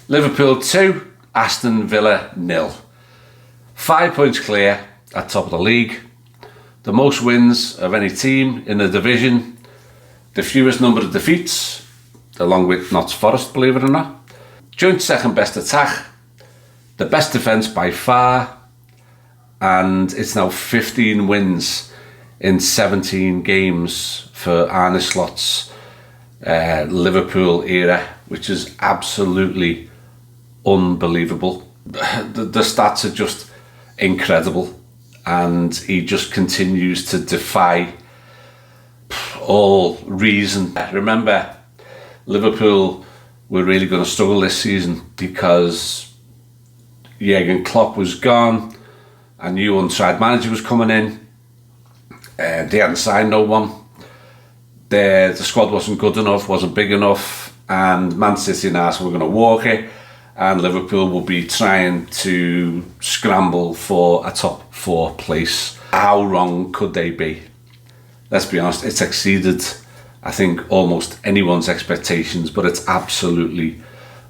Liverpool 2, Aston Villa 0. 5 points clear at top of the league. The most wins of any team in the division. The fewest number of defeats, along with Notts Forest, believe it or not. Joint second best attack. The best defence by far. And it's now 15 wins in 17 games for Arne Slot's Liverpool era, which is absolutely unbelievable. The stats are just incredible, and he just continues to defy all reason. Remember, Liverpool were really going to struggle this season because Jurgen Klopp was gone, a new untried manager was coming in. They hadn't signed no one. The squad wasn't good enough, wasn't big enough, and Man City and Arsenal were going to walk it, and Liverpool will be trying to scramble for a top 4 place. How wrong could they be? Let's be honest, it's exceeded, I think, almost anyone's expectations, but it's absolutely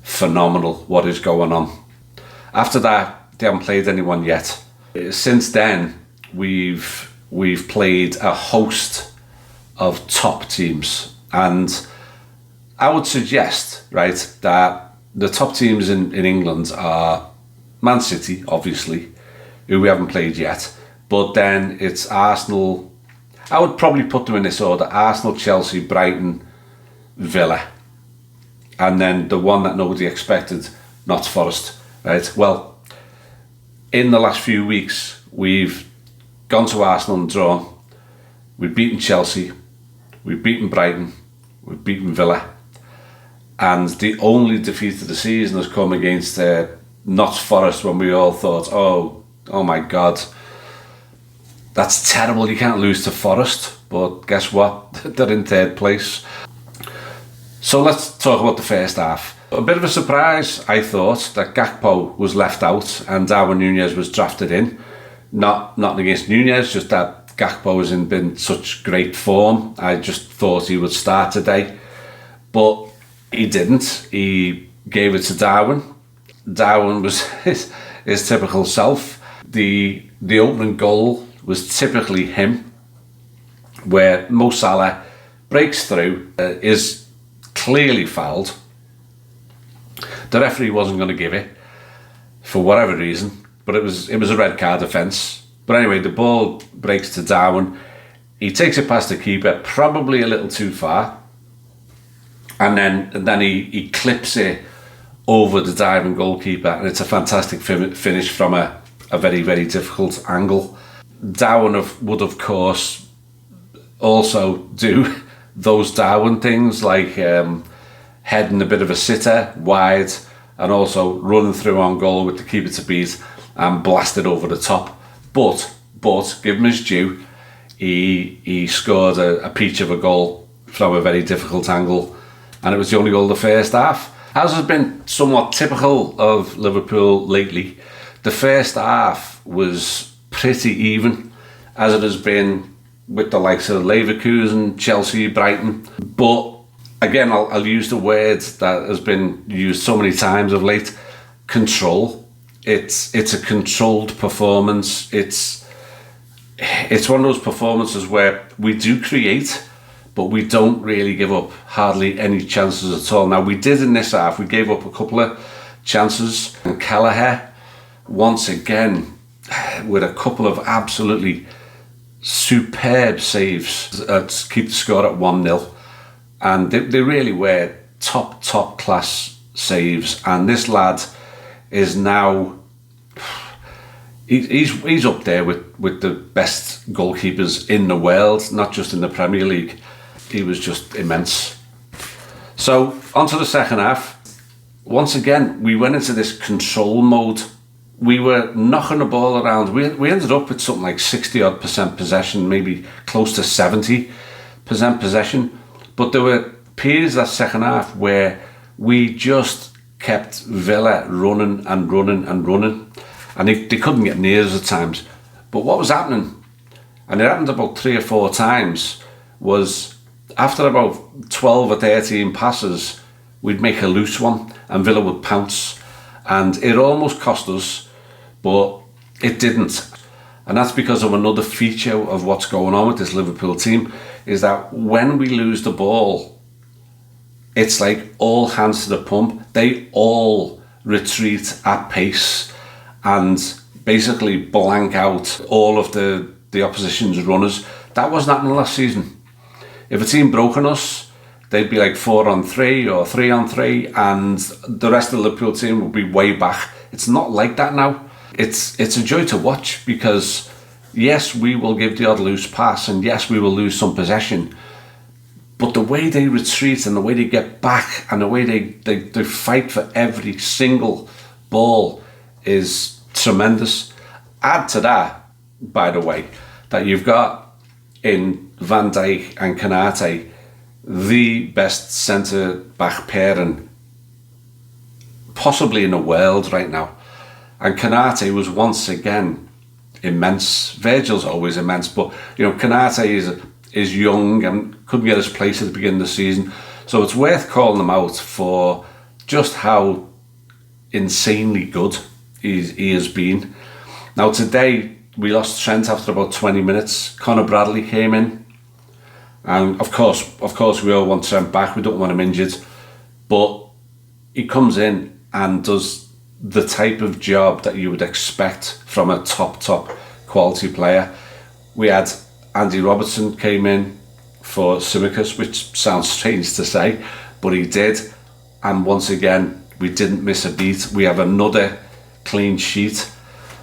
phenomenal what is going on. After that, they haven't played anyone yet. Since then, we've played a host of top teams, and I would suggest, right, that the top teams in England are Man City, obviously, who we haven't played yet, but then it's Arsenal. I would probably put them in this order: Arsenal, Chelsea, Brighton, Villa, and then the one that nobody expected, Notts Forest, right? Well, in the last few weeks, we've gone to Arsenal and drawn. We've beaten Chelsea, we've beaten Brighton, we've beaten Villa, and the only defeat of the season has come against Notts Forest, when we all thought, oh my God, that's terrible, you can't lose to Forest. But guess what? They're in 3rd place. So let's talk about the first half. A bit of a surprise, I thought, that Gakpo was left out and Darwin Nunez was drafted in. Not against Nunez, just that Gakpo has been such great form. I just thought he would start today, but he didn't. He gave it to Darwin. Darwin was his typical self. The opening goal was typically him, where Mo Salah breaks through, is clearly fouled. The referee wasn't going to give it for whatever reason, but it was a red card offence. But anyway, the ball breaks to Darwin. He takes it past the keeper, probably a little too far, and then he clips it over the diving goalkeeper, and it's a fantastic finish from a very, very difficult angle. Darwin would, of course, also do those Darwin things, like heading a bit of a sitter wide and also running through on goal with the keeper to beat and blast it over the top. But give him his due, he scored a peach of a goal from a very difficult angle, and it was the only goal of the first half. As has been somewhat typical of Liverpool lately, the first half was pretty even, as it has been with the likes of Leverkusen, Chelsea, Brighton. But again, I'll use the word that has been used so many times of late: control. It's a controlled performance. It's one of those performances where we do create, but we don't really give up hardly any chances at all. Now, we did in this half. We gave up a couple of chances, and Kelleher, once again, with a couple of absolutely superb saves to keep the score at 1-0. And they really were top class saves. And this lad is now, he's up there with the best goalkeepers in the world, not just in the Premier League. He was just immense. So on to the second half. Once again, we went into this control mode. We were knocking the ball around. We ended up with something like 60% possession, maybe close to 70% possession. But there were periods that second half where we just kept Villa running, and they couldn't get near us at times. But what was happening, and it happened about 3 or 4 times, was after about 12 or 13 passes, we'd make a loose one and Villa would pounce. And it almost cost us, but it didn't. And that's because of another feature of what's going on with this Liverpool team, is that when we lose the ball, it's like all hands to the pump. They all retreat at pace and basically blank out all of the opposition's runners. That wasn't happening last season. If a team broke on us, they'd be like 4-on-3 or 3-on-3, and the rest of the Liverpool team would be way back. It's not like that now. It's a joy to watch, because yes, we will give the odd loose pass, and yes, we will lose some possession, but the way they retreat and the way they get back and the way they fight for every single ball is tremendous. Add to that, by the way, that you've got in Van Dijk and Konate the best centre-back pairing possibly in the world right now. And Konate was once again immense. Virgil's always immense, but you know, Konate is young and couldn't get his place at the beginning of the season. So it's worth calling him out for just how insanely good he has been. Now today, we lost Trent after about 20 minutes. Conor Bradley came in. And of course, we all want Trent back. We don't want him injured. But he comes in and does the type of job that you would expect from a top quality player. We had Andy Robertson came in for Tsimikas, which sounds strange to say, but he did. And once again, we didn't miss a beat. We have another clean sheet.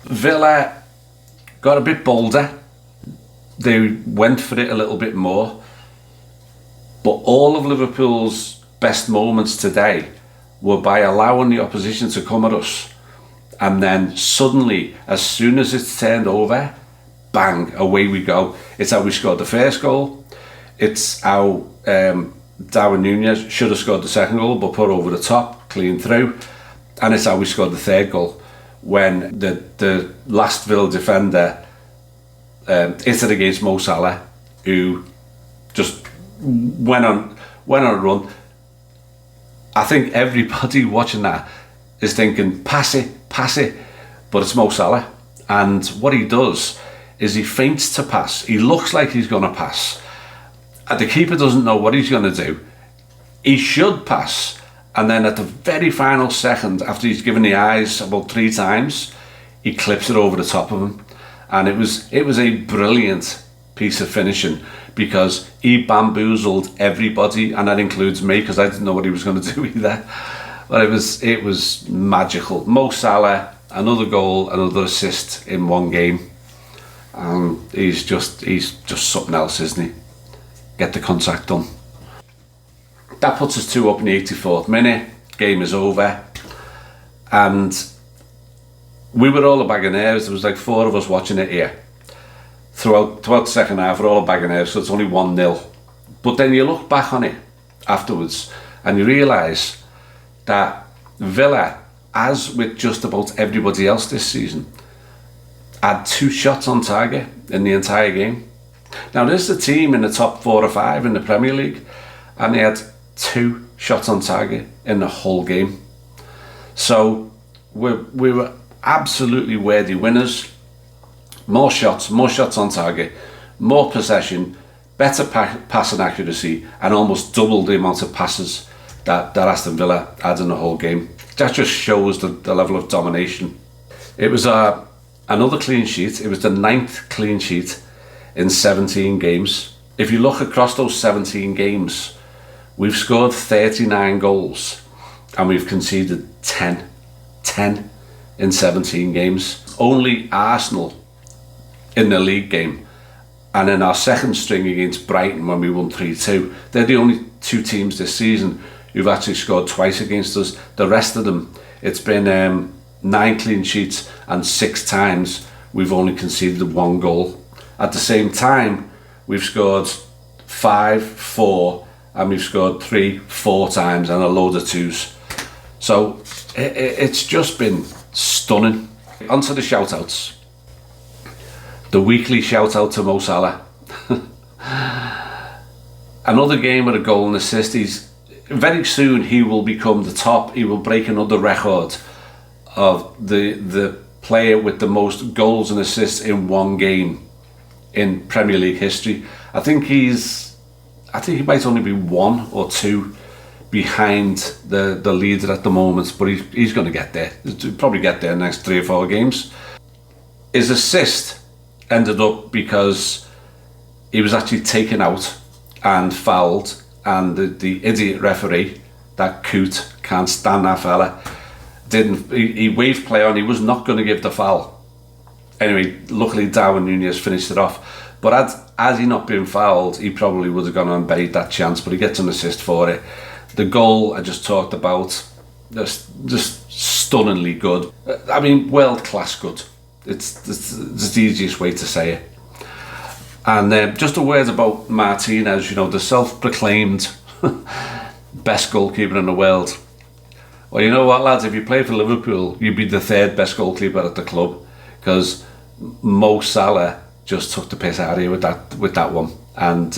Villa got a bit bolder. They went for it a little bit more. But all of Liverpool's best moments today were by allowing the opposition to come at us. And then suddenly, as soon as it's turned over, bang, away we go. It's how we scored the first goal. It's how Darwin Nunez should have scored the second goal, but put over the top, clean through. And it's how we scored the third goal, when the last Villa defender hit it against Mo Salah, who just went on a run. I think everybody watching that is thinking, pass it, but it's Mo Salah. And what he does is he feints to pass. He looks like he's going to pass. And the keeper doesn't know what he's going to do. He should pass. And then at the very final second, after he's given the eyes about 3 times, he clips it over the top of him. And it was a brilliant piece of finishing, because he bamboozled everybody, and that includes me, because I didn't know what he was going to do either. But it was magical. Mo Salah, another goal, another assist in one game. He's just something else, isn't he? Get the contract done. That puts us 2 up in the 84th minute. Game is over. And we were all a bag of nerves. There was like 4 of us watching it here. Throughout the second half, we're all a bag of nerves, so it's only 1-0. But then you look back on it afterwards and you realise that Villa, as with just about everybody else this season, had 2 shots on target in the entire game. Now, this is a team in the top 4 or 5 in the Premier League, and they had 2 shots on target in the whole game. So we were absolutely worthy winners. More shots on target, more possession, better passing accuracy, and almost double the amount of passes that Aston Villa had in the whole game. That just shows the level of domination. It was another clean sheet. It was the 9th clean sheet in 17 games. If you look across those 17 games, we've scored 39 goals and we've conceded 10 in 17 games. Only Arsenal in the league game, and in our second string against Brighton when we won 3-2, they're the only 2 teams this season who've actually scored twice against us. The rest of them, it's been 9 clean sheets, and 6 times we've only conceded 1 goal. At the same time, we've scored 5, 4, and we've scored 3, 4 times, and a load of 2s. So it's just been stunning. On to the shout-outs. The weekly shout-out to Mo Salah. Another game with a goal and assist. very soon he will become the top. He will break another record of the player with the most goals and assists in one game in Premier League history. I think he might only be 1 or 2 behind the leader at the moment, but he's going to get there. He'll probably get there in the next 3 or 4 games. His assist ended up because he was actually taken out and fouled, and the idiot referee, that coot, can't stand that fella, he waved play on. He was not going to give the foul. Anyway, luckily Darwin Nunez finished it off, but had he not been fouled, he probably would have gone on and buried that chance, but he gets an assist for it. The goal I just talked about, just stunningly good. I mean, world-class good. It's the easiest way to say it. And just a word about Martinez, the self-proclaimed best goalkeeper in the world. Well, you know what, lads, if you play for Liverpool, you'd be the 3rd best goalkeeper at the club, because Mo Salah just took the piss out of you with that one. And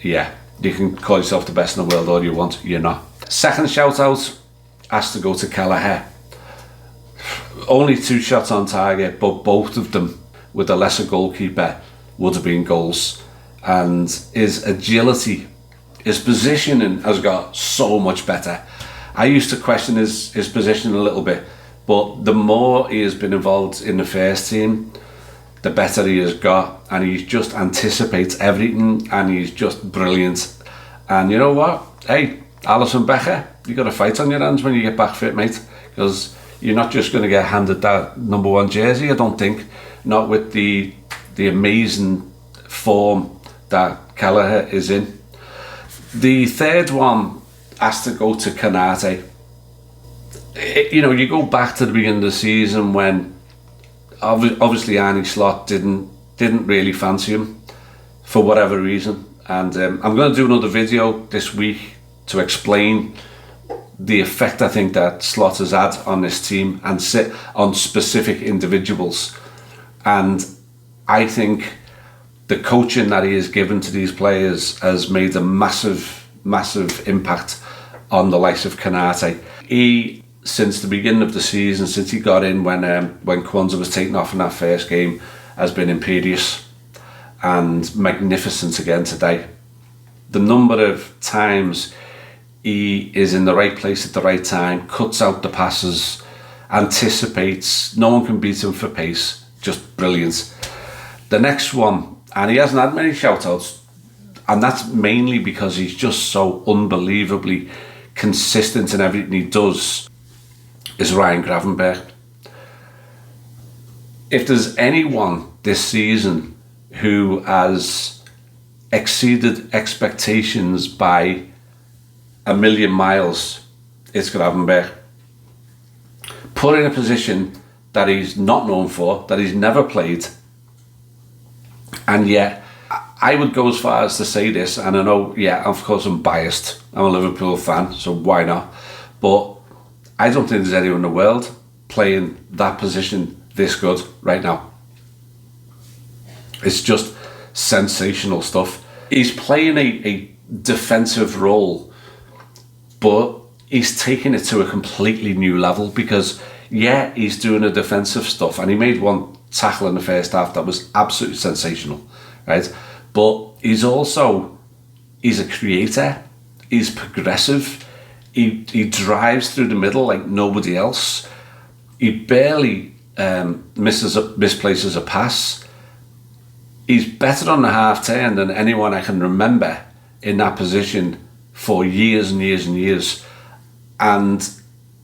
yeah, you can call yourself the best in the world all you want, you're not. Second shout out has to go to Kelleher. Only 2 shots on target, but both of them with a lesser goalkeeper would have been goals. And his agility, his positioning has got so much better. I used to question his position a little bit, but the more he has been involved in the first team, the better he has got, and he just anticipates everything, and he's just brilliant. And you know what? Hey, Alisson Becker, you got a fight on your hands when you get back fit, mate, because you're not just going to get handed that number 1 jersey, I don't think. Not with the amazing form that Kelleher is in. The third one has to go to Konate. You go back to the beginning of the season when obviously Arne Slot didn't really fancy him for whatever reason, and I'm going to do another video this week to explain the effect I think that Slot has had on this team and sit on specific individuals. And I think the coaching that he has given to these players has made a massive impact on the likes of Konate. He, since the beginning of the season, since he got in when Kwanzaa was taken off in that first game, has been imperious and magnificent again today. The number of times he is in the right place at the right time, cuts out the passes, anticipates, no one can beat him for pace, just brilliant. The next one, and he hasn't had many shout-outs, and that's mainly because he's just so unbelievably consistent in everything he does, is Ryan Gravenberch. If there's anyone this season who has exceeded expectations by a million miles, it's Gravenberch. Put in a position that he's not known for, that he's never played, and yet I would go as far as to say this, and I know, yeah, of course I'm biased, I'm a Liverpool fan, so why not, but I don't think there's anyone in the world playing that position this good right now. It's just sensational stuff. He's playing a defensive role, but he's taking it to a completely new level, because yeah, he's doing the defensive stuff, and he made one tackle in the first half that was absolutely sensational, right? But he's a creator, he's progressive, he drives through the middle like nobody else, he barely misplaces a pass. He's better on the half turn than anyone I can remember in that position for years and years and years. And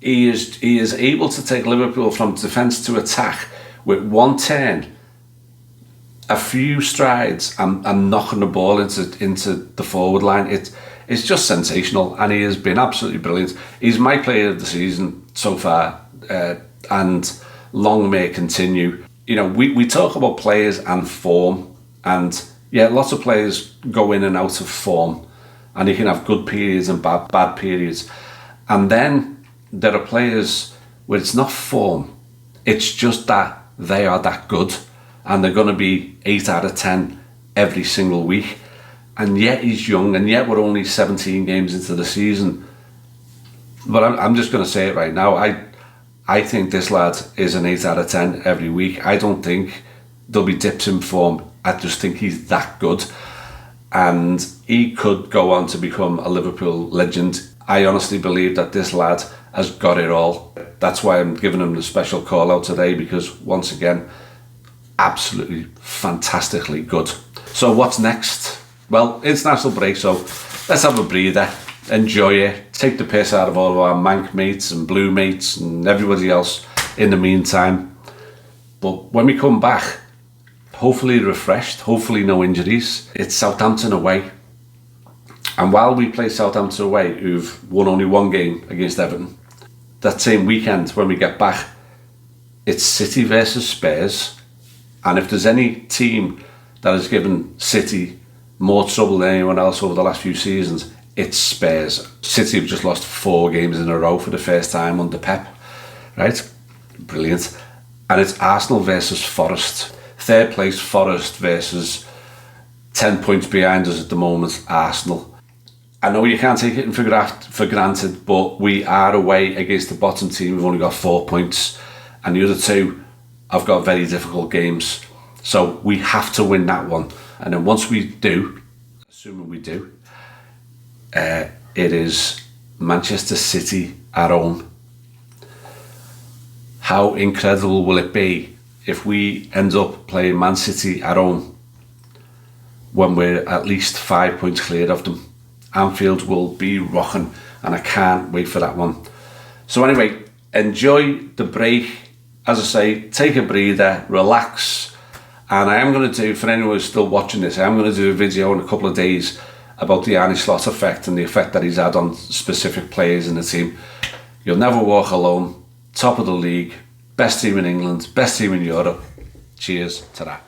he is able to take Liverpool from defence to attack with one turn, a few strides, and knocking the ball into the forward line. It's just sensational, and he has been absolutely brilliant. He's my player of the season so far, and long may it continue. We talk about players and form, and yeah, lots of players go in and out of form, and you can have good periods and bad periods. And then there are players where it's not form, it's just that they are that good, and they're going to be 8 out of 10 every single week. and yet he's young, and yet we're only 17 games into the season. But I'm just going to say it right now. I think this lad is an 8 out of 10 every week. I don't think there'll be dips in form. I just think he's that good. And he could go on to become a Liverpool legend. I honestly believe that this lad has got it all. That's why I'm giving him the special call out today, because once again, absolutely fantastically good. So what's next? Well, international break, so let's have a breather, enjoy it, take the piss out of all of our Manc mates and Blue mates and everybody else in the meantime. But when we come back, hopefully refreshed, hopefully no injuries, it's Southampton away. And while we play Southampton away, who've won only one game against Everton, that same weekend when we get back, it's City versus Spurs. And if there's any team that has given City more trouble than anyone else over the last few seasons, it's Spurs. City have just lost 4 games in a row for the first time under Pep, right? Brilliant. And it's Arsenal versus Forest. Third place Forest versus 10 points behind us at the moment, Arsenal. I know you can't take it for granted, but we are away against the bottom team. We've only got 4 points, and the other 2 have got very difficult games. So we have to win that one. And then once we do, assuming we do, it is Manchester City at home. How incredible will it be if we end up playing Man City at home when we're at least 5 points clear of them? Anfield will be rocking, and I can't wait for that one. So anyway, enjoy the break. As I say, take a breather, relax. And I am going to do, for anyone who's still watching this, I am going to do a video in a couple of days about the Arne Slot effect and the effect that he's had on specific players in the team. You'll never walk alone. Top of the league. Best team in England. Best team in Europe. Cheers to that.